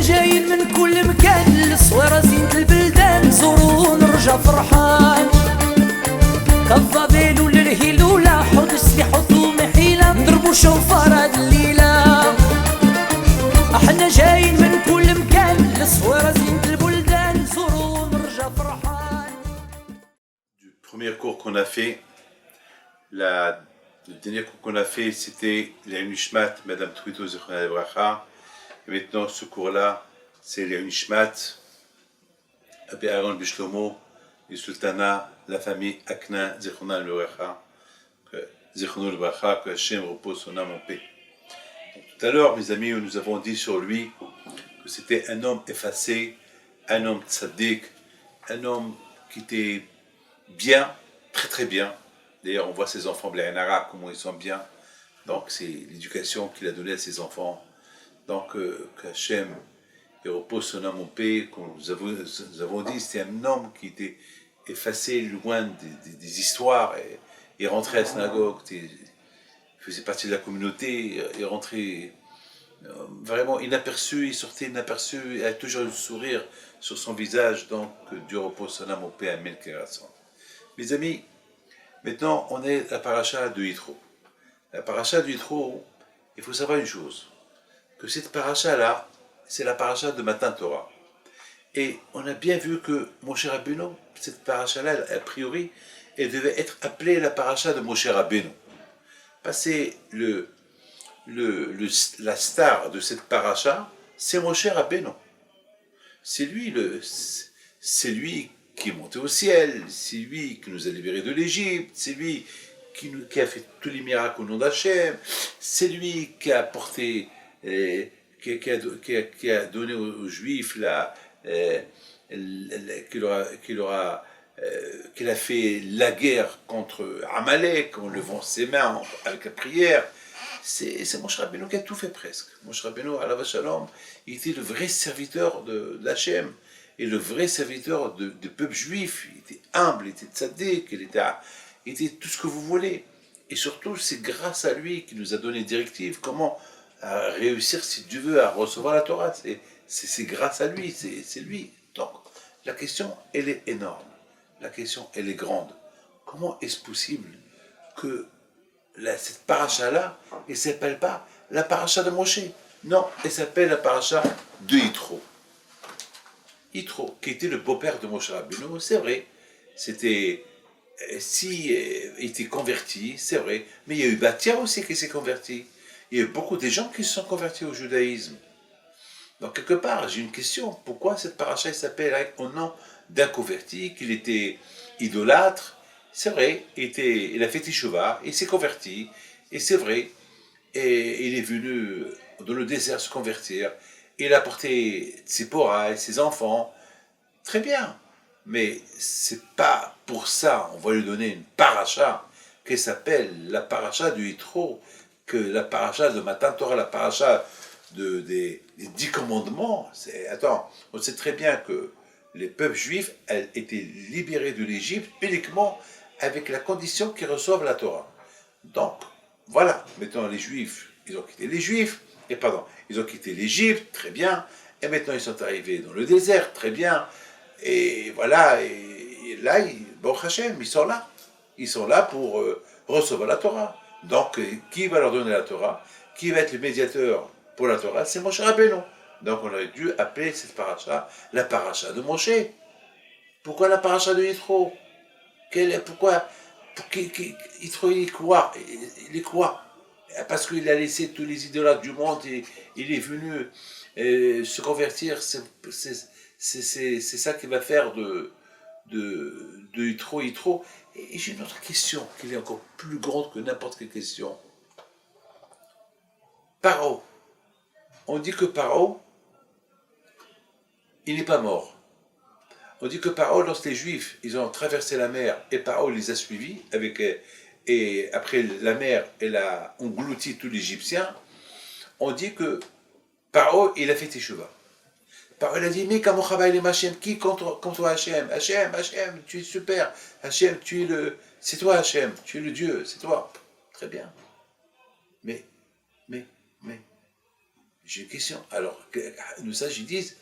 احنا جايين من كل مكان، الصويرة زينة البلدان، نزورو ونرجع فرحان. كالضبيل وللهيل ولا حوض السلاح وثوم حيلة، نضربو شوفار هاد الليلة. احنا جايين من كل مكان، الصويرة زينة البلدان، نزورو ونرجع فرحان. Du premier cours qu'on a fait, le dernier cours qu'on a fait, c'était les Nishmat, Madame Twito Zichronah Lebracha. Et maintenant, ce cours-là, c'est les Nishmat, Abé Aaron Bishlomo, et Sultana, la famille Akna Zichronah Lebracha. Zichronah Lebracha, que Hachem repose son âme en paix. Donc, tout à l'heure, mes amis, nous avons dit sur lui que c'était un homme effacé, un homme tzaddik, un homme qui était bien, très très bien. D'ailleurs, on voit ses enfants, Blayanara, comment ils sont bien. Donc, c'est l'éducation qu'il a donnée à ses enfants. Donc, qu'Hachem repose son âme en paix. Comme nous avons dit, c'était un homme qui était effacé, loin des histoires. Il rentrait à la synagogue, il faisait partie de la communauté, il rentrait vraiment inaperçu, il sortait inaperçu, il avait toujours le sourire sur son visage. Donc, que Dieu repose son âme en paix. Amen. Mes amis, maintenant, on est à la paracha de Yitro. La paracha de Yitro, il faut savoir une chose, que cette paracha-là, c'est la paracha de Matan Torah. Et on a bien vu que Moshe Rabbeinu, cette paracha-là, a priori, elle devait être appelée la paracha de Moshe Rabbeinu. Parce que la star de cette paracha, c'est Moshe Rabbeinu. C'est lui qui est monté au ciel, c'est lui qui nous a libérés de l'Égypte, c'est lui qui a fait tous les miracles au nom d'Hachem, c'est lui qui a apporté, qui a donné aux Juifs qu'il a fait la guerre contre Amalek en levant ses mains avec la prière. C'est Moshe Rabbeinu qui a tout fait presque. Moshe Rabbeinu, alav shalom, il était le vrai serviteur d'Hachem. Et le vrai serviteur du peuple juif, il était humble, il était tzaddik, il était tout ce que vous voulez. Et surtout, c'est grâce à lui qu'il nous a donné des directives, comment réussir, si Dieu veut, à recevoir la Torah. C'est grâce à lui, c'est lui. Donc, la question, elle est énorme. La question, elle est grande. Comment est-ce possible que cette paracha-là, elle ne s'appelle pas la paracha de Moshe? Non, elle s'appelle la paracha de Yitro. Yitro, qui était le beau-père de Moshe Rabbeinu, c'est vrai, il était converti, c'est vrai, mais il y a eu Batia aussi qui s'est converti. Il y a eu beaucoup de gens qui se sont convertis au judaïsme. Donc quelque part, j'ai une question, pourquoi cette paracha s'appelle au nom d'un converti, qu'il était idolâtre? C'est vrai, il a fait Teshuvah, il s'est converti, et c'est vrai, et il est venu dans le désert se convertir. Il a porté Tzipora et ses enfants, très bien, mais c'est pas pour ça, on va lui donner une paracha qui s'appelle la paracha du Yitro, que la paracha de Matan Torah, la paracha des 10 commandements. Attends, on sait très bien que les peuples juifs étaient libérés de l'Égypte uniquement avec la condition qu'ils reçoivent la Torah. Donc, voilà, maintenant les Juifs, ils ont quitté ils ont quitté l'Égypte, très bien, et maintenant ils sont arrivés dans le désert, très bien, et voilà, et là, bon Hachem, ils sont là pour recevoir la Torah. Donc, qui va leur donner la Torah? Qui va être le médiateur pour la Torah? C'est Moshe Rabbeinu. Donc, on aurait dû appeler cette paracha la paracha de Moshe. Pourquoi la paracha de Yitro? Pourquoi Yitro, il est quoi? Parce qu'il a laissé tous les idolâtres du monde et il est venu se convertir. C'est ça qui va faire de Yitro. Et j'ai une autre question qui est encore plus grande que n'importe quelle question. Paro. On dit que Paro, il n'est pas mort. On dit que Paro, lorsque les Juifs, ils ont traversé la mer et Paro les a suivis et après la mer, elle a englouti tous les Égyptiens, on dit que Paro, il a fait Teshuvah. Paro, il a dit, mais comment travaille les Hachem? Qui contre Hachem? Hachem, tu es super. Hachem, c'est toi Hachem, tu es le Dieu, c'est toi. Très bien. Mais, J'ai une question. Alors, nous sages, ils disent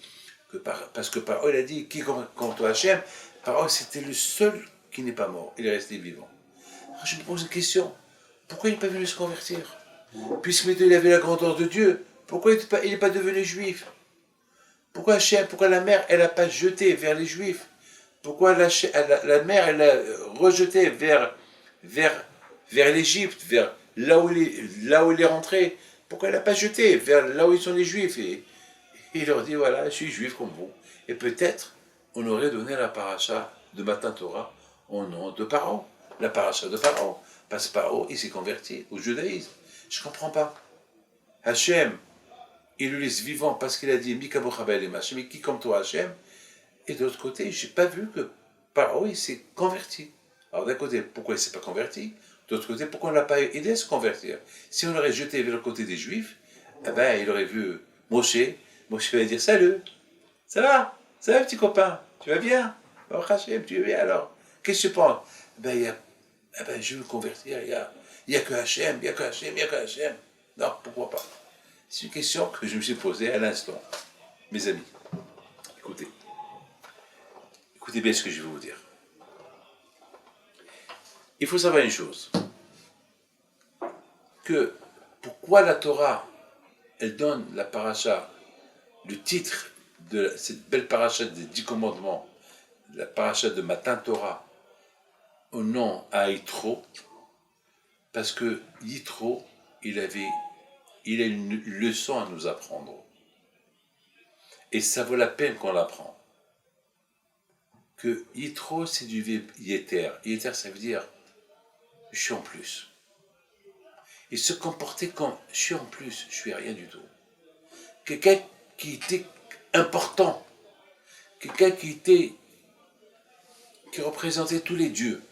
que parce que Paro, il a dit, qui comme toi Hachem, Paro, c'était le seul qui n'est pas mort. Il est resté vivant. Alors, je me pose une question. Pourquoi il n'est pas venu se convertir? Puisqu'il avait la grandeur de Dieu, pourquoi il n'est pas devenu juif? Pourquoi Hachem, pourquoi la mère, elle n'a pas jeté vers les juifs? Pourquoi la mère, elle a rejeté vers l'Égypte, vers là où il est rentré? Pourquoi elle n'a pas jeté vers là où ils sont les juifs? Et il leur dit, voilà, je suis juif comme vous. Et peut-être, on aurait donné la paracha de Matan Torah au nom de Paro. La paracha de Paro. Parce que Paro, il s'est converti au judaïsme. Je ne comprends pas. Hachem, il le laisse vivant parce qu'il a dit, Mikabo Chabel et Hachem, qui comme toi Hachem? Et de l'autre côté, je n'ai pas vu que Paro, il s'est converti. Alors d'un côté, pourquoi il ne s'est pas converti? De l'autre côté, pourquoi on ne l'a pas aidé à se convertir? Si on l'aurait jeté vers le côté des Juifs, eh ben, il aurait vu Moshe va dire, salut, ça va petit copain, tu vas bien? Oh, Hachem, tu vas bien alors? Qu'est-ce que tu penses? Je veux me convertir, il n'y a que Hachem, il n'y a que Hachem, il n'y a que Hachem. Non, pourquoi pas? C'est une question que je me suis posée à l'instant. Mes amis, écoutez bien ce que je vais vous dire. Il faut savoir une chose, que pourquoi la Torah, elle donne la paracha, le titre de cette belle paracha des 10 commandements, la paracha de Matan Torah, au nom à Yitro, parce que Yitro, il a une leçon à nous apprendre. Et ça vaut la peine qu'on l'apprend. Que Yitro, c'est du Yeter. Yeter, ça veut dire je suis en plus. Et se comporter comme je suis en plus, je suis rien du tout. Quelqu'un qui était important, quelqu'un qui représentait tous les dieux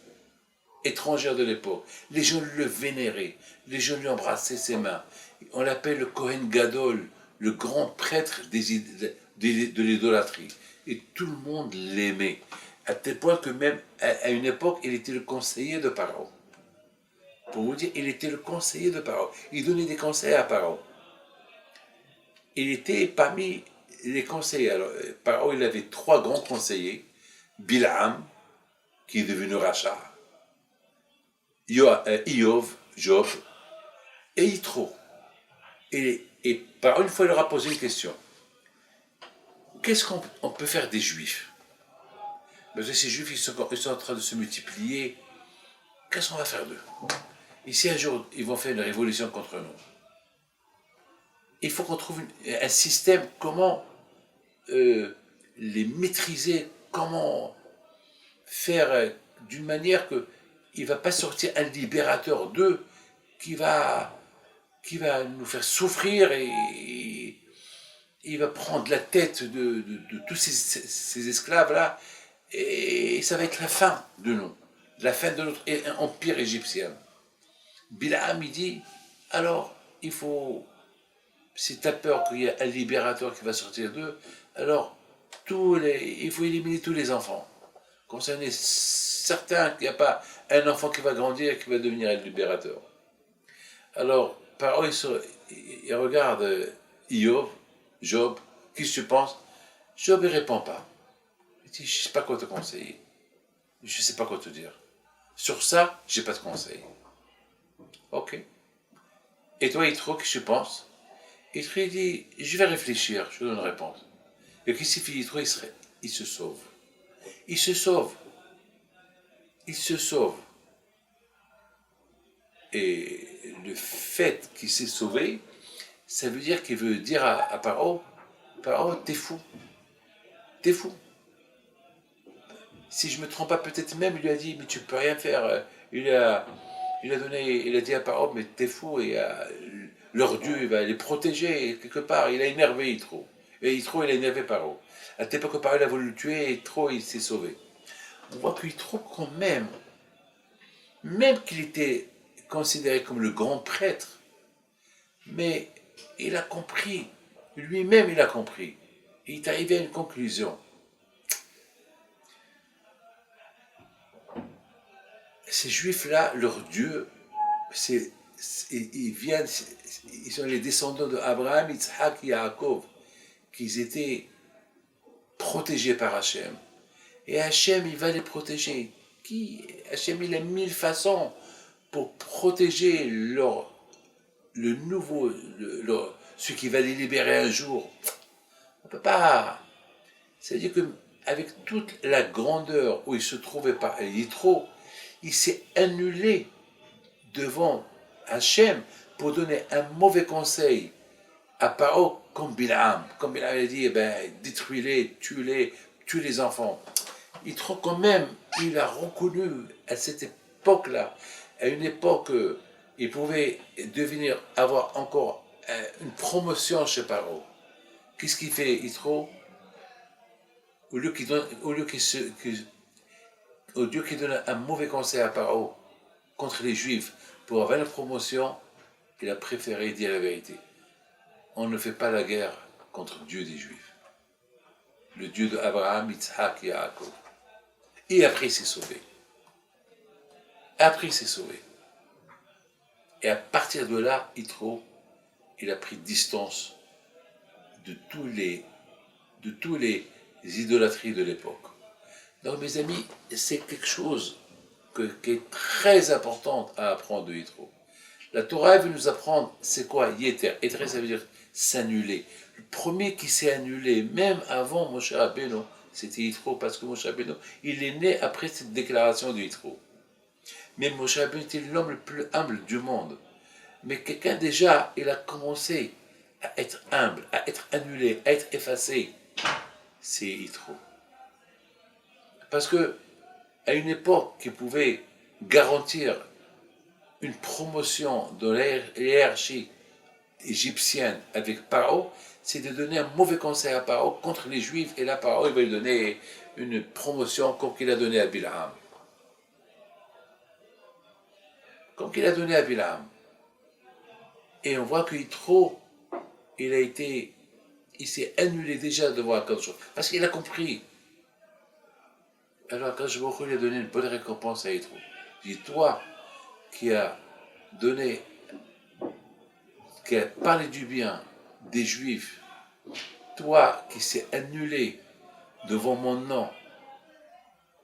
étrangers de l'époque. Les gens le vénéraient, les gens lui embrassaient ses mains. On l'appelle le Kohen Gadol, le grand prêtre de l'idolâtrie. Et tout le monde l'aimait, à tel point que même à une époque, il était le conseiller de Paro. Pour vous dire, il était le conseiller de Paro. Il donnait des conseils à Paro. Il était parmi les conseillers. Alors, Paro, il avait 3 grands conseillers. Bilam, qui est devenu Racha. Iov, Job, et Yitro. Et Paro, une fois, il leur a posé une question. Qu'est-ce qu'on peut faire des Juifs? Parce que ces Juifs, ils sont en train de se multiplier. Qu'est-ce qu'on va faire d'eux? Et si un jour, ils vont faire une révolution contre nous, il faut qu'on trouve un système, comment les maîtriser, comment faire d'une manière qu'il ne va pas sortir un libérateur d'eux qui va nous faire souffrir et il va prendre la tête de tous ces esclaves-là et ça va être la fin de nous, la fin de notre empire égyptien. Bilam, il dit, alors, si tu as peur qu'il y ait un libérateur qui va sortir d'eux, alors il faut éliminer tous les enfants. Comme ça, on est certain qu'il n'y a pas un enfant qui va grandir et qui va devenir un libérateur. Alors, par eux, il regarde Job, qu'est-ce que tu penses? Job ne répond pas. Il dit, je ne sais pas quoi te conseiller. Je ne sais pas quoi te dire. Sur ça, je n'ai pas de conseil. Ok. Et toi, Yitro, qu'est-ce que tu penses? Yitro, il dit, je vais réfléchir, je te donne une réponse. Et qu'est-ce qu'il fait, Yitro? Il se sauve. Il se sauve. Il se sauve. Et le fait qu'il s'est sauvé, ça veut dire qu'il veut dire à Paro, t'es fou. T'es fou. Si je ne me trompe pas, peut-être même, il lui a dit, mais tu peux rien faire. Il a dit à Paro, mais t'es fou, et leur Dieu, il va les protéger, et quelque part, il a énervé Yitro. Et Yitro, il a énervé Paro. À cette époque, Paro, il a voulu le tuer, et Yitro, il s'est sauvé. On voit que Yitro, quand même qu'il était considéré comme le grand prêtre, mais il a compris, lui-même il a compris. Il est arrivé à une conclusion. Ces Juifs-là, leur Dieu, c'est ils viennent, ils sont les descendants d'Abraham, Yitzhak et Yaakov, qu'ils étaient protégés par Hachem. Et Hachem, il va les protéger. Hachem, il a 1000 façons pour protéger le nouveau, celui qui va les libérer un jour. On ne peut pas. C'est-à-dire qu'avec toute la grandeur où il se trouvait par Yitro, il s'est annulé devant Hachem pour donner un mauvais conseil à Paro comme Bilam. Comme Bilam a dit, détruis-les, tue les enfants. Yitro, quand même, il a reconnu à cette époque-là, à une époque, il pouvait avoir encore une promotion chez Paro. Qu'est-ce qu'il fait, Yitro? Au lieu qu'il donne un mauvais conseil à Paro contre les Juifs pour avoir une promotion, il a préféré dire la vérité. On ne fait pas la guerre contre Dieu des Juifs. Le Dieu d'Abraham, Yitzhak et Yaakov. Et après, il s'est sauvé. Et à partir de là, Yitro, il a pris distance de tous les idolâtries de l'époque. Donc, mes amis, c'est quelque chose qui est très important à apprendre de Yitro. La Torah veut nous apprendre, c'est quoi Yeter. Yeter, ça veut dire s'annuler. Le premier qui s'est annulé, même avant Moshe Rabbeinu, c'était Yitro, parce que Moshe Rabbeinu, il est né après cette déclaration de Yitro. Mais Moshe Rabbeinu était l'homme le plus humble du monde. Mais quelqu'un déjà, il a commencé à être humble, à être annulé, à être effacé. C'est Yitro. Parce que, à une époque qui pouvait garantir une promotion de l'hiérarchie égyptienne avec Paro, c'est de donner un mauvais conseil à Paro contre les Juifs, et là Paro il va lui donner une promotion comme qu'il a donné à Bilam. Et on voit que Yitro, il s'est annulé déjà devant Akadosh, parce qu'il a compris. Alors Akadosh lui a donné une bonne récompense à Yitro. Il dit, toi qui a parlé du bien des Juifs, toi qui s'est annulé devant mon nom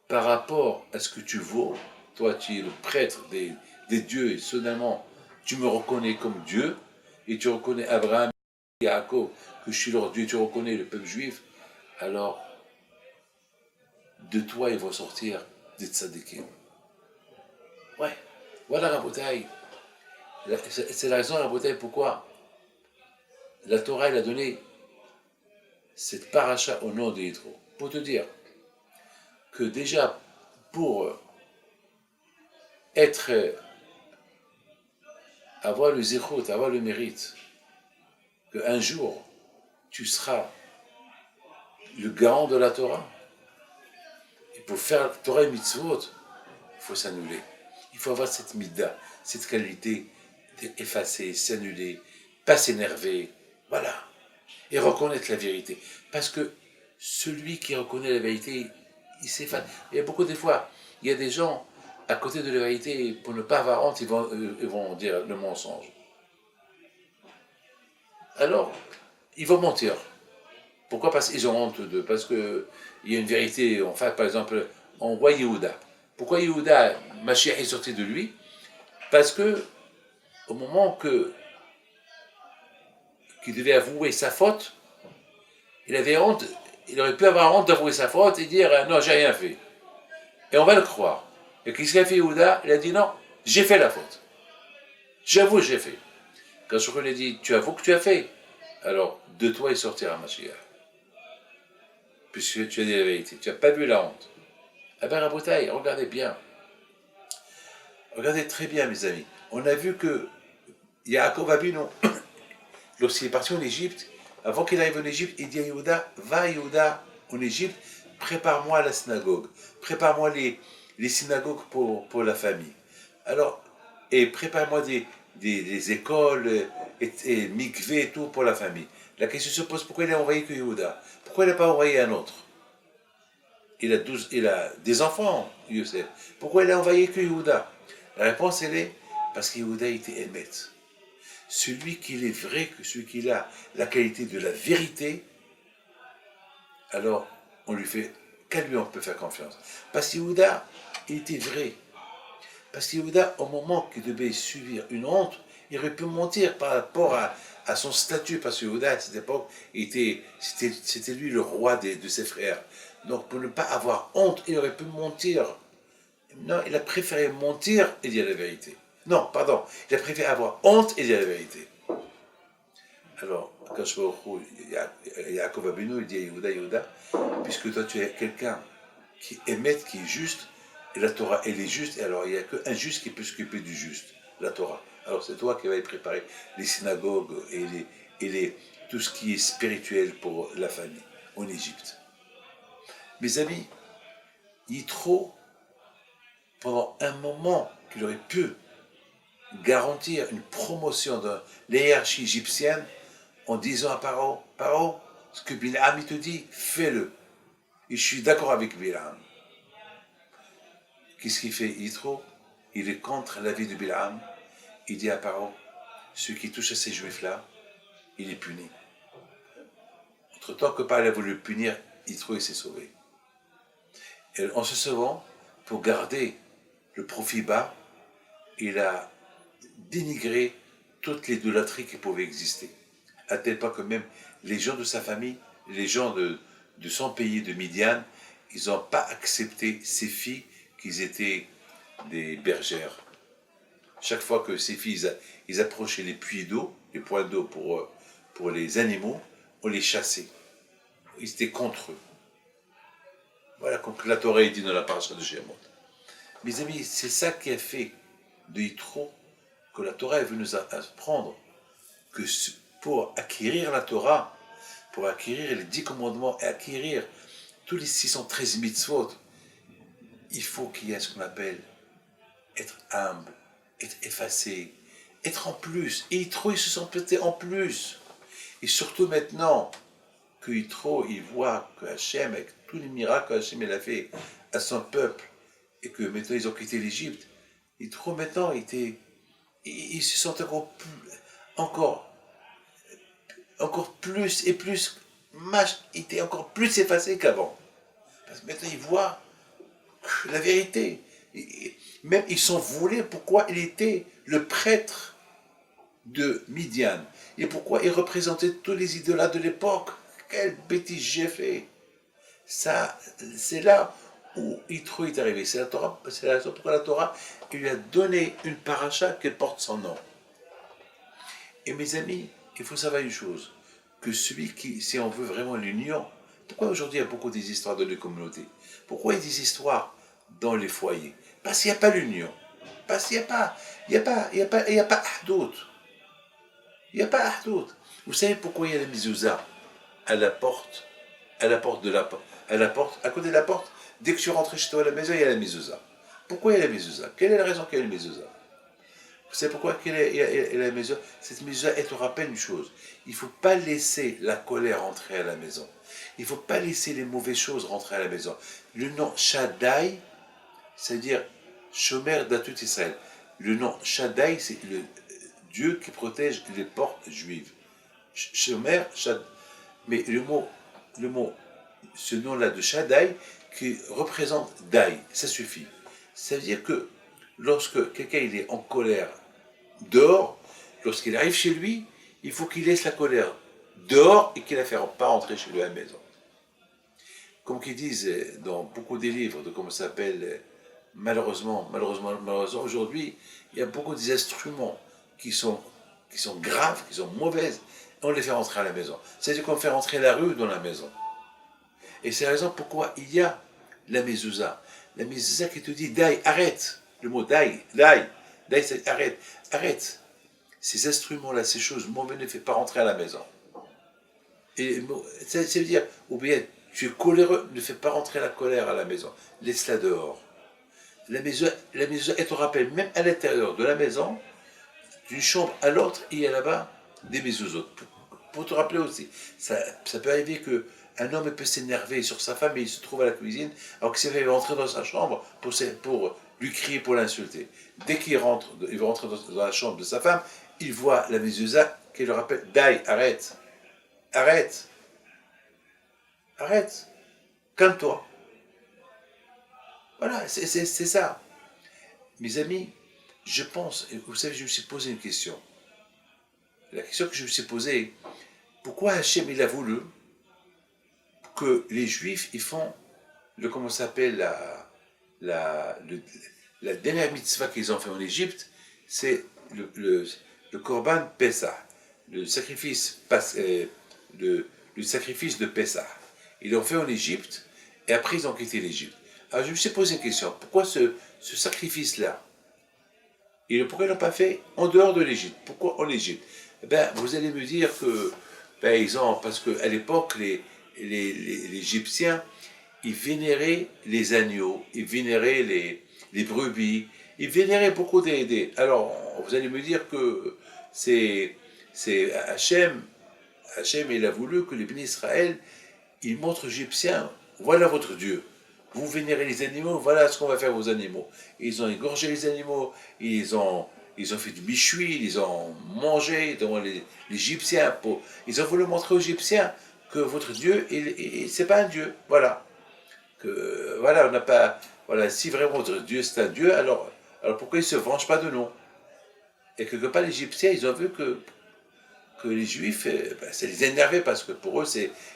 par rapport à ce que tu vaux, toi tu es le prêtre des dieux, et soudainement tu me reconnais comme Dieu, et tu reconnais Abraham et Yaakov, que je suis leur Dieu, tu reconnais le peuple juif, alors de toi il va sortir des tzadikim. Ouais, voilà Rabotai. C'est la raison, Rabotai, pourquoi la Torah elle a donné cette paracha au nom de Yitro. Pour te dire que déjà, pour avoir le zéchut, avoir le mérite, qu'un jour tu seras le garant de la Torah, et pour faire Torah et mitzvot, il faut s'annuler. Il faut avoir cette midda, cette qualité d'effacer, s'annuler, pas s'énerver, voilà. Et reconnaître la vérité. Parce que celui qui reconnaît la vérité, il s'efface. Il y a beaucoup de fois, il y a des gens, à côté de la vérité, pour ne pas avoir honte, ils vont dire le mensonge. Alors, ils vont mentir. Pourquoi? Parce qu'ils ont honte d'eux. Parce qu'il y a une vérité, enfin, par exemple, on voit Yehuda. Pourquoi Yehuda, Mashiach est sorti de lui? Parce que, au moment qu'il devait avouer sa faute, il avait honte, il aurait pu avoir honte d'avouer sa faute et dire non, j'ai rien fait. Et on va le croire. Et qu'est-ce qu'a fait Yehuda? Il a dit non, j'ai fait la faute. J'avoue, j'ai fait. Quand je lui ai dit tu avoues que tu as fait, alors de toi il sortira Mashiach. Puisque tu as dit la vérité, tu n'as pas vu la honte. Eh bien, Rabotai, regardez bien. Regardez très bien, mes amis. On a vu que Yaakov Avinu, lorsqu'il est parti en Égypte, avant qu'il arrive en Égypte, il dit à Yehuda, va Yehuda en Égypte, prépare-moi la synagogue, prépare-moi les synagogues pour la famille. Alors, et prépare-moi des écoles et mikvé et tout pour la famille. La question se pose, pourquoi il a envoyé que Yehuda? Pourquoi il n'a pas envoyé un autre? Il a des enfants, Youssef. Pourquoi il a envoyé que Yehuda? La réponse, elle est, Parce qu'Yehuda était Emet. Celui qui est vrai, celui qui a la qualité de la vérité, alors on lui fait, qu'à lui on peut faire confiance. Parce qu'Yehuda, il était vrai. Parce qu'Yehuda, au moment qu'il devait subir une honte, il aurait pu mentir par rapport à son statut, parce que Yehuda, à cette époque, c'était lui le roi de ses frères. Donc pour ne pas avoir honte, il aurait pu mentir. Non, il a préféré mentir et dire la vérité. Non, pardon, il a préféré avoir honte et dire la vérité. Alors, quand je vois Yaakov Abinu, il dit à Yehuda, puisque toi tu es quelqu'un qui est maître, qui est juste, et la Torah, elle est juste, et alors il n'y a qu'un juste qui peut s'occuper du juste, la Torah. Alors c'est toi qui vas y préparer les synagogues et tout ce qui est spirituel pour la famille en Égypte. Mes amis, Yitro, pendant un moment qu'il aurait pu garantir une promotion de l'hiérarchie égyptienne en disant à Paro, ce que Bilham te dit, fais-le. Et je suis d'accord avec Bilham. Qu'est-ce qu'il fait Yitro? Il est contre l'avis de Bilham. Il dit à Paro, celui qui touche à ces juifs-là, il est puni. Entre-temps que Paro a voulu le punir, Yitro s'est sauvé. Et en se sauvant, pour garder le profit bas, il a dénigré toutes les idolâtries qui pouvaient exister. À tel point que même les gens de sa famille, les gens de son pays, de Midian, ils n'ont pas accepté ses filles qu'ils étaient des bergères. Chaque fois que ces filles, ils approchaient les puits d'eau, les points d'eau pour les animaux, on les chassait. Ils étaient contre eux. Voilà comme la Torah est dit dans la paracha de Shemot. Mes amis, c'est ça qui a fait de Yitro que la Torah est venue nous apprendre que pour acquérir la Torah, pour acquérir les 10 commandements et acquérir tous les 613 mitzvot, il faut qu'il y ait ce qu'on appelle être humble, être effacé, être en plus. Et Yitro, il se sent peut-être en plus. Et surtout maintenant que Yitro, il voit que Hachem, avec tous les miracles que Hachem a fait à son peuple, et que maintenant ils ont quitté l'Égypte, Yitro maintenant, il se sent encore plus et plus, il était encore plus effacé qu'avant. Parce que maintenant il voit la vérité. Même ils s'en voulaient pourquoi il était le prêtre de Midian. Et pourquoi il représentait tous les idolâtres de l'époque. Quelle bêtise j'ai fait. Ça, c'est là où Yitro est arrivé. C'est la raison pourquoi la Torah lui a donné une paracha qui porte son nom. Et mes amis, il faut savoir une chose, que celui qui, si on veut vraiment l'union, pourquoi aujourd'hui il y a beaucoup des histoires dans les communautés? Pourquoi il y a des histoires dans les foyers? Parce qu'il n'y a pas l'union. Parce qu'il n'y a pas Ahdout. Il n'y a pas Ahdout. Vous savez pourquoi il y a la mezouza à la porte, à côté de la porte, dès que tu rentres chez toi à la maison, il y a la mezouza. Pourquoi il y a la mezouza? Quelle est la raison qu'il y a la mezouza? Vous savez pourquoi il y a la mezouza? Cette mezouza, elle te rappelle une chose. Il ne faut pas laisser la colère rentrer à la maison. Il ne faut pas laisser les mauvaises choses rentrer à la maison. Le nom Shaddai, c'est-à-dire Shomer Datut Israël. Le nom Shaddai, c'est le Dieu qui protège les portes juives. Shomer, Shaddai. Mais ce nom-là de Shaddai, qui représente Dai, ça suffit. Ça veut dire que lorsque quelqu'un il est en colère dehors, lorsqu'il arrive chez lui, il faut qu'il laisse la colère dehors et qu'il la fasse pas rentrer chez lui à la maison. Comme qu'ils disent dans beaucoup des livres de comment ça s'appelle, malheureusement, aujourd'hui, il y a beaucoup d'instruments qui sont graves, qui sont mauvaises, et on les fait rentrer à la maison. C'est-à-dire qu'on fait rentrer la rue dans la maison. Et c'est la raison pourquoi il y a la mezouza. La mezouza qui te dit, Dai, arrête. Le mot Dai, c'est arrête. Ces instruments-là, ces choses mauvaises, ne fais pas rentrer à la maison. Et ça veut dire, ou bien, tu es coléreux, ne fais pas rentrer la colère à la maison. Laisse-la dehors. La mezouza, elle te rappelle, même à l'intérieur de la maison, d'une chambre à l'autre, il y a là-bas des mezuzot. Pour te rappeler aussi, ça peut arriver qu'un homme peut s'énerver sur sa femme et il se trouve à la cuisine, alors que s'il va rentrer dans sa chambre pour lui crier pour l'insulter. Dès qu'il rentre, il va rentrer dans la chambre de sa femme, il voit la mezouza qui le rappelle, Dai, arrête, arrête, arrête, calme-toi. Voilà, c'est ça. Mes amis, je pense, vous savez, je me suis posé une question. La question que je me suis posée, pourquoi Hachem il a voulu que les Juifs ils font comment ça s'appelle la dernière mitzvah qu'ils ont fait en Égypte, c'est le Korban Pessah, le sacrifice de Pessah. Ils l'ont fait en Égypte et après ils ont quitté l'Égypte. Alors je me suis posé une question, pourquoi ce sacrifice-là, pourquoi ils ne l'ont pas fait en dehors de l'Égypte? Pourquoi en Égypte? Vous allez me dire que, parce qu'à l'époque, les Égyptiens, ils vénéraient les agneaux, ils vénéraient les brebis, ils vénéraient beaucoup Alors, vous allez me dire que c'est Hachem, il a voulu que les bénis Israël, ils montrent aux Égyptiens, voilà votre Dieu. Vous vénérez les animaux, voilà ce qu'on va faire aux animaux. Ils ont égorgé les animaux, ils ont fait du bichoui, ils ont mangé devant les Égyptiens. Ils ont voulu montrer aux Égyptiens que votre Dieu, c'est pas un Dieu. Voilà. On n'a pas. Voilà, si vraiment votre Dieu c'est un Dieu, alors pourquoi il ne se venge pas de nous? Et quelque part, les Égyptiens, ils ont vu que les Juifs, ça les énervait parce que pour eux,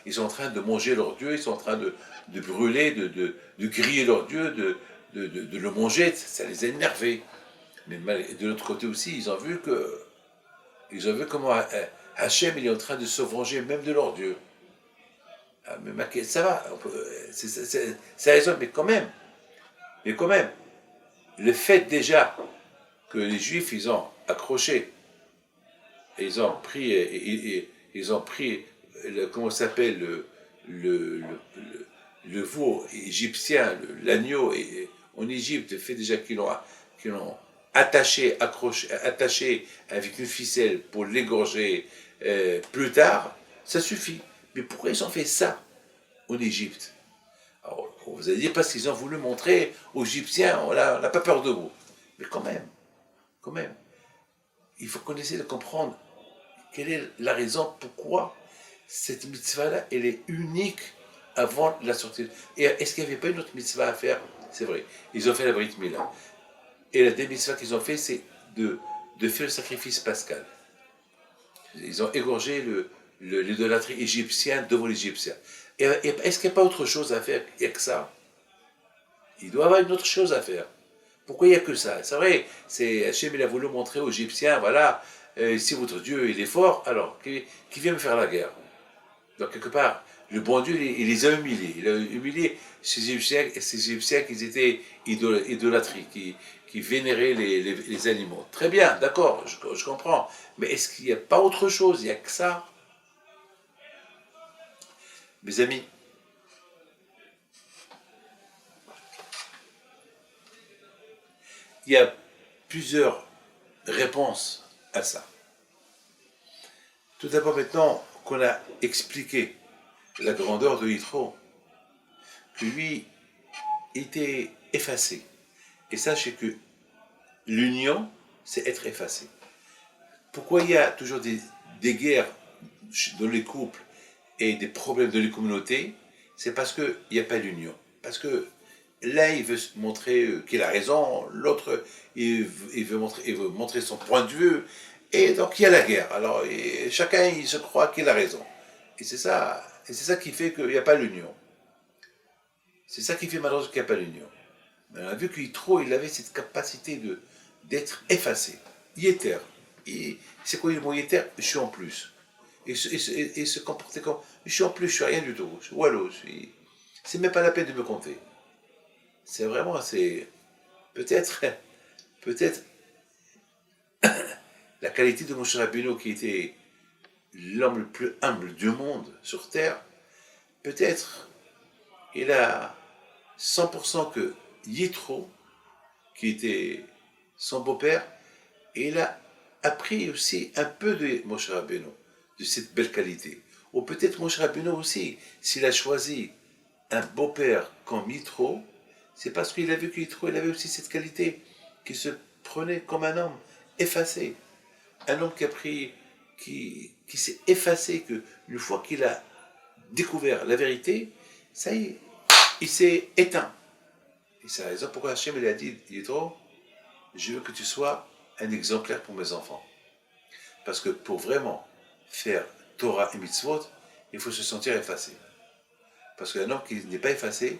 ils sont en train de manger leur Dieu, ils sont en train de brûler, de griller leur Dieu, de le manger, ça les a énervés. Mais de l'autre côté aussi, ils ont vu comment Hachem il est en train de se venger même de leur Dieu. Ah, mais ça va, ça résonne, mais quand même, le fait déjà que les Juifs, ils ont accroché, et ils ont pris, comment ça s'appelle, le veau égyptien, l'agneau en Égypte, fait déjà qu'ils l'ont attaché avec une ficelle pour l'égorger plus tard, ça suffit. Mais pourquoi ils ont fait ça en Égypte? Alors, vous allez dire parce qu'ils ont voulu montrer aux Égyptiens, on n'a pas peur de vous. Mais quand même, il faut qu'on essaie de comprendre quelle est la raison pourquoi cette mitzvah-là, elle est unique avant la sortie. Et est-ce qu'il n'y avait pas une autre mitzvah à faire? C'est vrai, ils ont fait la Brit Mila. Et la deuxième mitzvah qu'ils ont fait, c'est de faire le sacrifice pascal. Ils ont égorgé l'idolâtrie égyptienne devant les Égyptiens. Et est-ce qu'il n'y a pas autre chose à faire? Il n'y a que ça. Il doit y avoir une autre chose à faire. Pourquoi il n'y a que ça? C'est vrai, Hachem il a voulu montrer aux Égyptiens, voilà, si votre Dieu il est fort, alors qui vient me faire la guerre? Donc quelque part, le bon Dieu il les a humiliés. Il a humilié ces Égyptiens qui étaient idolâtries, qui vénéraient les animaux. Très bien, d'accord, je comprends. Mais est-ce qu'il n'y a pas autre chose? Il n'y a que ça. Mes amis, il y a plusieurs réponses à ça. Tout d'abord, maintenant qu'on a expliqué la grandeur de Yitro, que lui était effacé. Et sachez que l'union, c'est être effacé. Pourquoi il y a toujours des guerres dans les couples et des problèmes dans les communautés? C'est parce qu'il n'y a pas d'union. Parce que l'un, il veut montrer qu'il a raison, l'autre, il veut montrer son point de vue, et donc il y a la guerre. Alors, chacun, il se croit qu'il a raison. Et c'est ça qui fait qu'il n'y a pas l'union. C'est ça qui fait malheureusement qu'il n'y a pas l'union. Mais on a vu qu'Yitro, il avait cette capacité d'être effacé. Yéter. C'est quoi le mot Yéter? Je suis en plus. Et se comporter comme je suis en plus, je suis rien du tout. Je suis wallo, c'est même pas la peine de me compter. C'est vraiment, peut-être la qualité de Moshe Rabbeinu qui était l'homme le plus humble du monde sur terre. Peut-être il a 100% que Yitro, qui était son beau-père, et il a appris aussi un peu de Moshe Rabbeinu, de cette belle qualité. Ou peut-être Moshe Rabbeinu aussi, s'il a choisi un beau-père comme Yitro, c'est parce qu'il a vu qu'Yitro, il avait aussi cette qualité, qu'il se prenait comme un homme effacé. Un homme qui a pris, qui s'est effacé, que une fois qu'il a découvert la vérité, ça y est, il s'est éteint. Et c'est la raison pourquoi Hachem il a dit, Yitro, je veux que tu sois un exemplaire pour mes enfants. Parce que pour vraiment faire Torah et Mitzvot, il faut se sentir effacé. Parce qu'un homme qui n'est pas effacé,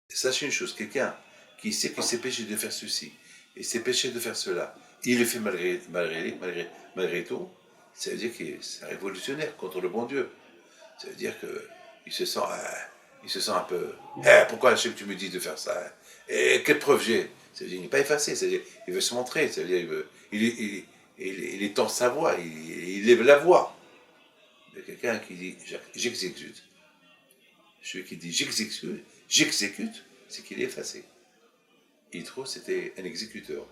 sachez une chose, quelqu'un qui sait que c'est péché de faire ceci, et c'est péché de faire cela, il le fait malgré tout, ça veut dire que c'est un révolutionnaire contre le bon Dieu. Ça veut dire qu'il se sent un peu, pourquoi Hachem tu me dis de faire ça? Et quelle preuve j'ai? Ça veut dire qu'il n'est pas effacé, ça veut dire qu'il veut se montrer, ça veut dire il étend sa voix, il lève la voix. Il y a quelqu'un qui dit j'exécute. Celui qui dit j'exécute, c'est qu'il est effacé. Yitro, c'était un exécuteur.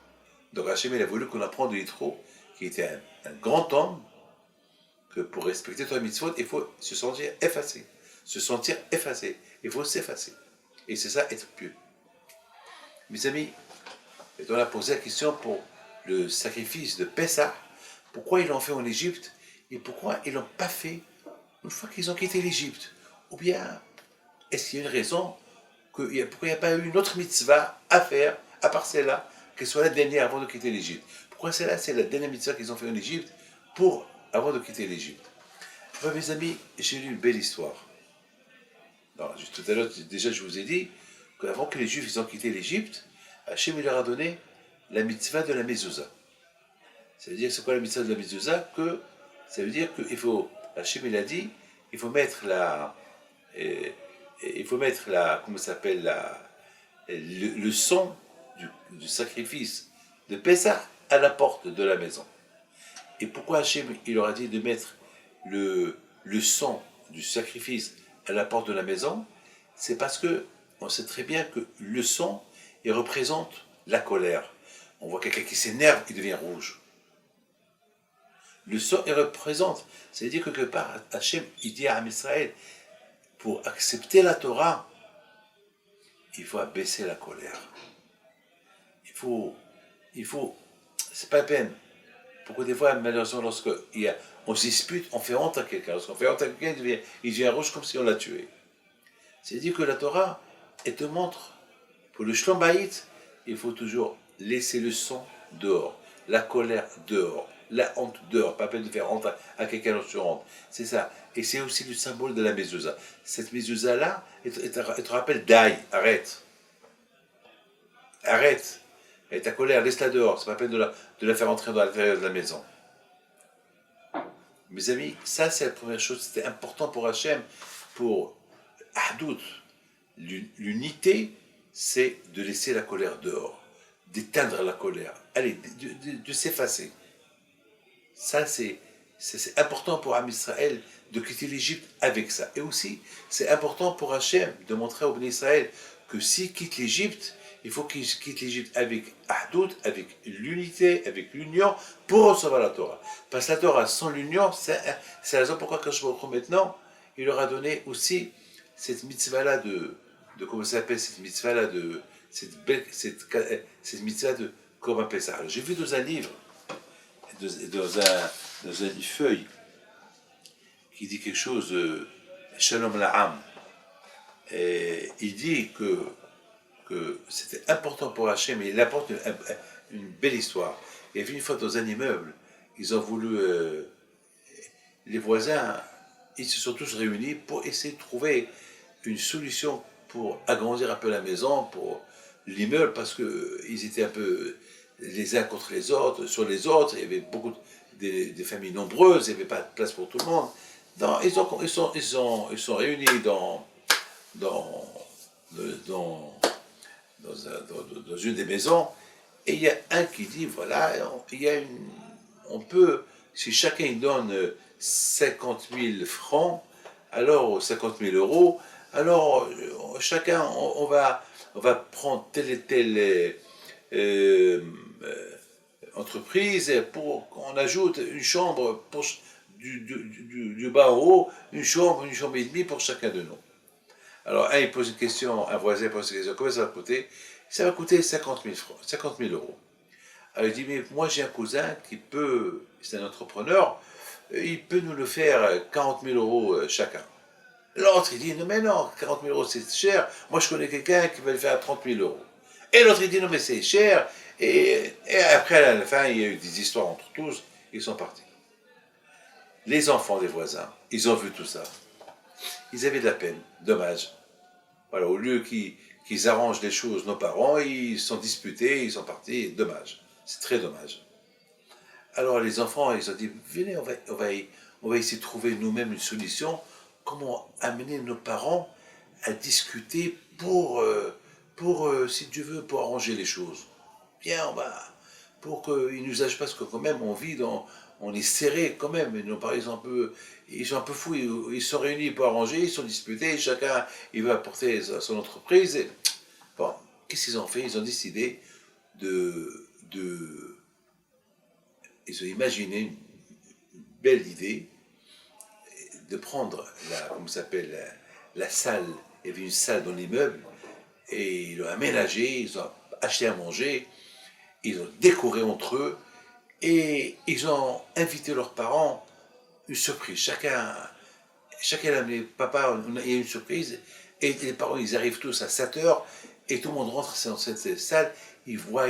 Donc Hachem, il a voulu qu'on apprenne de Yitro, qui était un grand homme, que pour respecter Torah mitzvot, il faut se sentir effacé. Se sentir effacé. Il faut s'effacer. Et c'est ça, être pieux. Mes amis, on a posé la question pour le sacrifice de Pessah. Pourquoi ils l'ont fait en Égypte et pourquoi ils ne l'ont pas fait une fois qu'ils ont quitté l'Égypte? Ou bien, est-ce qu'il y a une raison pourquoi il n'y a pas eu une autre mitzvah à faire, à part celle-là, qu'elle soit la dernière avant de quitter l'Égypte? Pourquoi celle-là, c'est la dernière mitzvah qu'ils ont fait en Égypte avant de quitter l'Égypte? Mes amis, j'ai lu une belle histoire. Non, juste tout à l'heure, déjà, je vous ai dit qu'avant que les Juifs ils ont quitté l'Égypte, Hachem leur a donné la mitzvah de la mezouza. Ça veut dire, c'est quoi la mitzvah de la mezouza? Ça veut dire qu'il faut, Hachem il a dit, il faut mettre comment ça s'appelle, le son du sacrifice de Pessah à la porte de la maison. Et pourquoi Hachem il leur a dit de mettre le son du sacrifice à la porte de la maison? C'est parce que on sait très bien que le son, il représente la colère. On voit quelqu'un qui s'énerve, il devient rouge. Le son, il représente, c'est-à-dire que quelque part, Hachem, il dit à Israël, pour accepter la Torah, il faut abaisser la colère. Il faut, c'est pas la peine. Pourquoi des fois, malheureusement, on se dispute, on fait honte à quelqu'un. Lorsqu'on fait honte à quelqu'un, il devient rouge comme si on l'a tué. C'est-à-dire que la Torah, elle te montre, pour le Shlom Bayit, il faut toujours laisser le son dehors, la colère dehors, la honte dehors, pas peine de faire honte à quelqu'un d'autre sur honte. C'est ça. Et c'est aussi le symbole de la mezouza. Cette mezouza-là, elle te rappelle, d'aïe, arrête. Arrête. Et ta colère, laisse-la dehors. C'est pas peine de la faire entrer dans l'intérieur de la maison. Mes amis, ça c'est la première chose. C'était important pour Hachem, pour Ahdout. L'unité, c'est de laisser la colère dehors, d'éteindre la colère, allez, de s'effacer. Ça, c'est important pour Am Israël de quitter l'Égypte avec ça. Et aussi, c'est important pour Hachem de montrer au Bnei Israël que s'il quitte l'Égypte, il faut qu'il quitte l'Égypte avec Ahdout, avec l'unité, avec l'union, pour recevoir la Torah. Parce que la Torah, sans l'union, c'est la raison pourquoi, quand je me retrouve maintenant, il leur a donné aussi cette mitzvah-là comment ça s'appelle, cette mitzvah-là cette mitzvah de Korban Pessah. Alors, j'ai vu dans un livre, dans une feuille, qui dit quelque chose de Shalom La'am. Et il dit que c'était important pour Hachem, et il apporte une belle histoire. Il y avait une fois dans un immeuble, ils ont voulu, les voisins, ils se sont tous réunis pour essayer de trouver une solution pour agrandir un peu la maison, pour l'immeuble, parce qu'ils étaient un peu les uns contre les autres, sur les autres, il y avait beaucoup des familles nombreuses, il n'y avait pas de place pour tout le monde. Ils sont réunis dans une des maisons, et il y a un qui dit, voilà, on peut, si chacun donne 50 000 francs, alors 50 000 euros, alors chacun, on va prendre telle et telle entreprise pour qu'on ajoute une chambre du bas au haut, une chambre et demie pour chacun de nous. Alors, il pose une question, un voisin pose une question, combien ça va coûter? Ça va coûter 50 000 francs, 50 000 euros. Alors, il dit, mais moi, j'ai un cousin qui peut, c'est un entrepreneur, il peut nous le faire 40 000 euros chacun. L'autre, il dit, non, mais non, 40 000 euros, c'est cher. Moi, je connais quelqu'un qui va le faire à 30 000 euros. Et l'autre, il dit, non, mais c'est cher. Et après, à la fin, il y a eu des histoires entre tous, ils sont partis. Les enfants des voisins, ils ont vu tout ça. Ils avaient de la peine, dommage. Voilà, au lieu qu'ils arrangent les choses, nos parents, ils sont disputés, ils sont partis, dommage. C'est très dommage. Alors les enfants, ils ont dit, venez, on va essayer de trouver nous-mêmes une solution, comment amener nos parents à discuter si Dieu veut, pour arranger les choses. Bien, pour qu'ils nous agissent, parce que quand même, on est serré quand même. Et nos parents, ils sont un peu fous, ils sont réunis pour arranger, ils sont disputés, chacun, il veut apporter son entreprise. Et, bon, qu'est-ce qu'ils ont fait? Ils ont décidé ils ont imaginé une belle idée de prendre la salle. Il y avait une salle dans l'immeuble et ils l'ont aménagée, ils ont acheté à manger, ils ont décoré entre eux et ils ont invité leurs parents une surprise. Chacun a amené, papa, il y a une surprise et les parents ils arrivent tous à 7 heures et tout le monde rentre dans cette salle, ils voient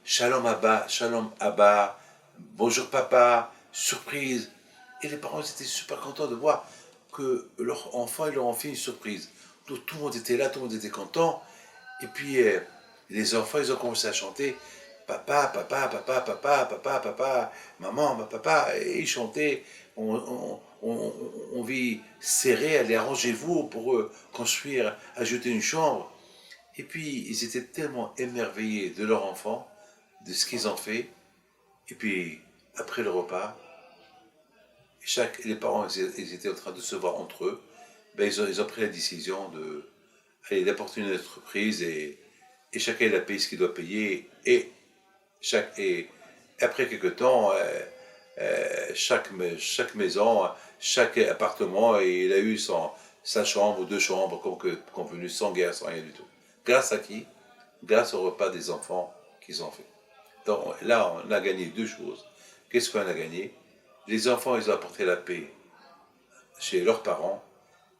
Shalom Abba, bonjour papa, surprise. Et les parents étaient super contents de voir que leur enfant, ils leur ont fait une surprise. Donc tout le monde était là, tout le monde était content. Et puis les enfants, ils ont commencé à chanter papa, papa, papa, papa, papa, papa, maman, papa. Et ils chantaient, on vit serré, allez, arrangez-vous pour construire, ajouter une chambre. Et puis ils étaient tellement émerveillés de leur enfant, de ce qu'ils ont fait. Et puis après le repas, les parents ils étaient en train de se voir entre eux, ben, ils ont pris la décision d'apporter une entreprise et chacun il a payé ce qu'il doit payer et après quelques temps chaque maison, chaque appartement il a eu sa chambre ou deux chambres convenues sans guerre, sans rien du tout. Grâce à qui? Grâce au repas des enfants qu'ils ont fait. Donc là on a gagné deux choses. Qu'est-ce qu'on a gagné? Les enfants, ils ont apporté la paix chez leurs parents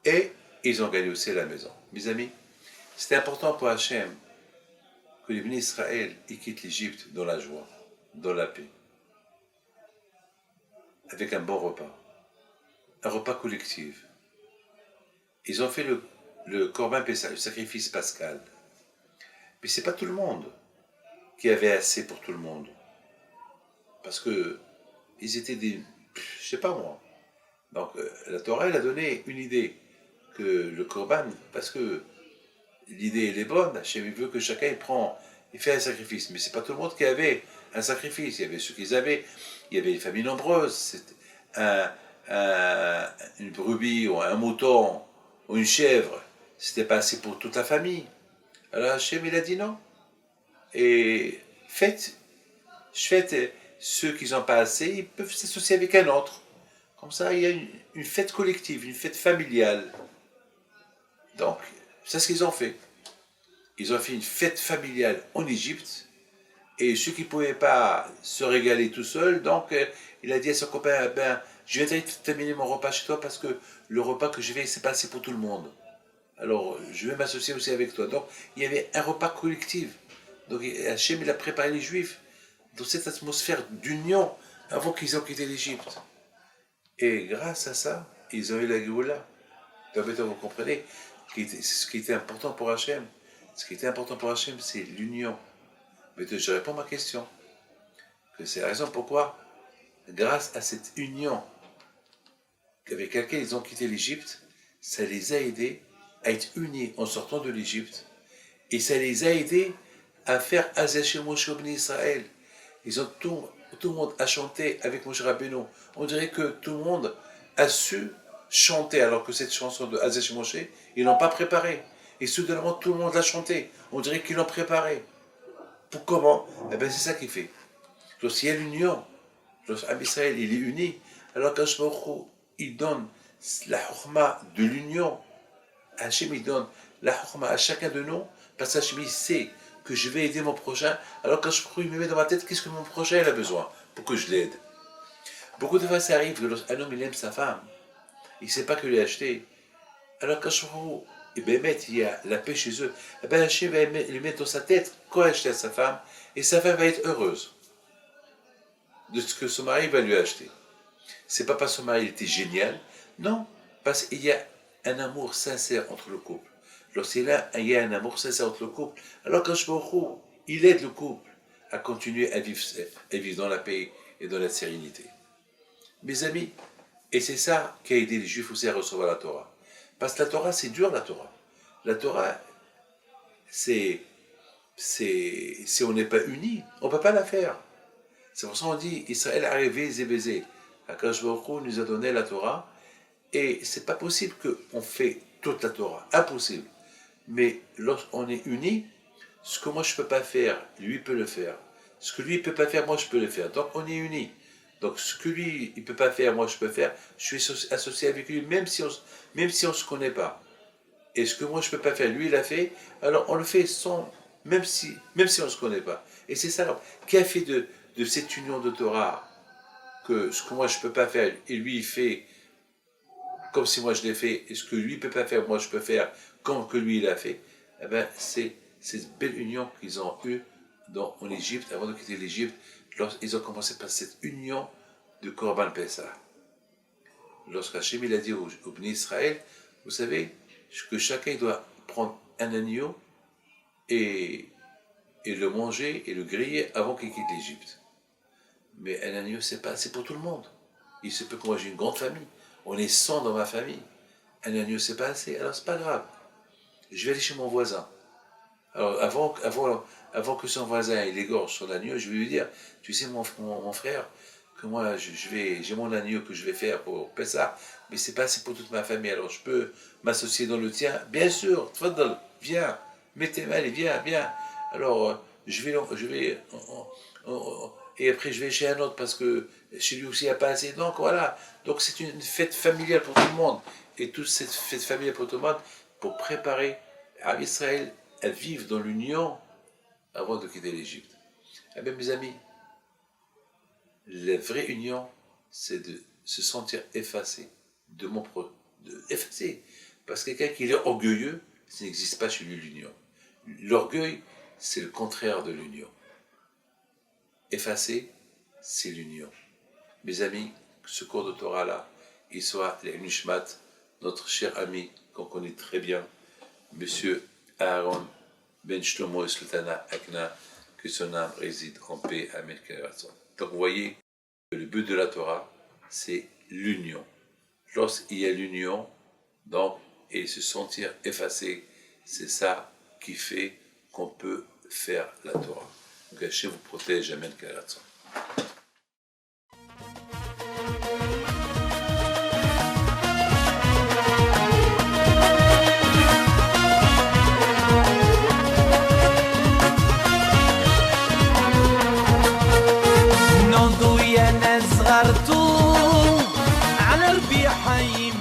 et ils ont gagné aussi la maison. Mes amis, c'était important pour Hachem que les bénis d'Israël quittent l'Égypte dans la joie, dans la paix, avec un bon repas, un repas collectif. Ils ont fait le Corban Pessah, le sacrifice pascal. Mais ce n'est pas tout le monde qui avait assez pour tout le monde. Parce que ils étaient je sais pas moi. Donc la Torah, elle a donné une idée que le Korban, parce que l'idée elle est bonne, Hachem veut que chacun il fait un sacrifice, mais c'est pas tout le monde qui avait un sacrifice. Il y avait ceux qui avaient, il y avait des familles nombreuses, c'était une brebis ou un mouton ou une chèvre, c'était pas assez pour toute la famille. Alors Hachem il a dit non. Et faites ceux qui n'ont pas assez, ils peuvent s'associer avec un autre. Comme ça, il y a une fête collective, une fête familiale. Donc, c'est ce qu'ils ont fait. Ils ont fait une fête familiale en Égypte, et ceux qui ne pouvaient pas se régaler tout seuls, donc il a dit à son copain, je vais terminer mon repas chez toi parce que le repas que je vais, c'est pas assez pour tout le monde. Alors, je vais m'associer aussi avec toi. Donc, il y avait un repas collectif. Donc, Hachem, il a préparé les Juifs dans cette atmosphère d'union avant qu'ils aient quitté l'Égypte. Et grâce à ça, ils ont eu la Géoula. Donc maintenant, vous comprenez, ce qui était important pour Hachem. Ce qui était important pour Hachem, c'est l'union. Mais je réponds à ma question. Que c'est la raison pourquoi, grâce à cette union avec laquelle ils ont quitté l'Égypte, ça les a aidés à être unis en sortant de l'Égypte. Et ça les a aidés à faire Azeh Moshe Bnei Israël. Tout le monde a chanté avec Moshe Rabbeinu. On dirait que tout le monde a su chanter, alors que cette chanson de Azeh Moshe, ils l'ont pas préparée. Et soudainement, tout le monde l'a chantée. On dirait qu'ils l'ont préparée. Pour comment? Eh bien, c'est ça qui fait. Lorsqu'il y a l'union, lorsqu'Am Israël il est uni, alors qu'Hashbaruch il donne la hurma de l'union Hachem il donne la Chokhmah à chacun de nous, parce qu'Hachem il sait que je vais aider mon prochain, alors quand je me mets dans ma tête, qu'est-ce que mon prochain il a besoin pour que je l'aide. Beaucoup de fois ça arrive que lorsqu'un homme il aime sa femme, il ne sait pas que lui acheter. Alors quand je et bien, il y a la paix chez eux, et bien Hachem va lui mettre dans sa tête quoi acheter à sa femme, et sa femme va être heureuse de ce que son mari va lui acheter. C'est pas parce que son mari était génial, non, parce qu'il y a un amour sincère entre le couple. Lorsqu'il y a un amour sincère entre le couple, alors quand il aide le couple à continuer à vivre dans la paix et dans la sérénité. Mes amis, et c'est ça qui a aidé les Juifs aussi à recevoir la Torah. Parce que la Torah, c'est dur, la Torah. La Torah, si on n'est pas unis, on ne peut pas la faire. C'est pour ça qu'on dit, Israël a rêvé, zébézé. Akadosh Baruch Hu nous a donné la Torah, et c'est pas possible qu'on fait toute la Torah. Impossible. Mais lorsqu'on est unis, ce que moi je ne peux pas faire, lui peut le faire. Ce que lui ne peut pas faire, moi je peux le faire. Donc on est unis. Donc ce que lui il ne peut pas faire, moi je peux faire. Je suis associé avec lui, même si on ne se connaît pas. Et ce que moi je ne peux pas faire, lui il a fait, alors on le fait même si on ne se connaît pas. Et c'est ça qui a fait de cette union de Torah, que ce que moi je ne peux pas faire, et lui il fait comme si moi je l'ai fait, et ce que lui ne peut pas faire, moi je peux faire comme que lui il a fait. Eh bien, c'est cette belle union qu'ils ont eue en Égypte, avant de quitter l'Égypte, lorsqu'ils ont commencé par cette union de Korban Pessah. Lorsqu'Hachem il a dit au Bnei Israël, vous savez, que chacun doit prendre un agneau et le manger et le griller avant qu'il quitte l'Égypte. Mais un agneau, c'est pas assez pour tout le monde. Il se peut que moi j'ai une grande famille. On est 100 dans ma famille. Un agneau, c'est pas assez. Alors c'est pas grave. Je vais aller chez mon voisin. Alors avant que son voisin il égorge son agneau, je vais lui dire, tu sais mon frère, que moi j'ai mon agneau que je vais faire pour Pessah, mais c'est pas assez pour toute ma famille. Alors je peux m'associer dans le tien. Bien sûr, tfaddal, viens, mets tes mains et viens. Alors et après je vais chez un autre parce que chez lui aussi il n'y a pas assez. Donc voilà, donc c'est une fête familiale pour tout le monde. Et toute cette fête familiale pour tout le monde, pour préparer à Israël à vivre dans l'union avant de quitter l'Égypte. Eh bien mes amis, la vraie union, c'est de se sentir effacé, effacé. Parce que quelqu'un qui est orgueilleux, ça n'existe pas chez lui l'union. L'orgueil, c'est le contraire de l'union. Effacé, c'est l'union. Mes amis, ce cours de Torah-là, il soit les Nishmat, notre cher ami qu'on connaît très bien, Monsieur Aaron Ben Shlomo et Sultana Akna, que son âme réside en paix. Amen. Donc vous voyez, le but de la Torah, c'est l'union. Lorsqu'il y a l'union, donc, et se sentir effacé, c'est ça qui fait qu'on peut faire la Torah. Donc Hachem vous protège. Amen. نوضوا يا ناس غرتوا على ربيع حي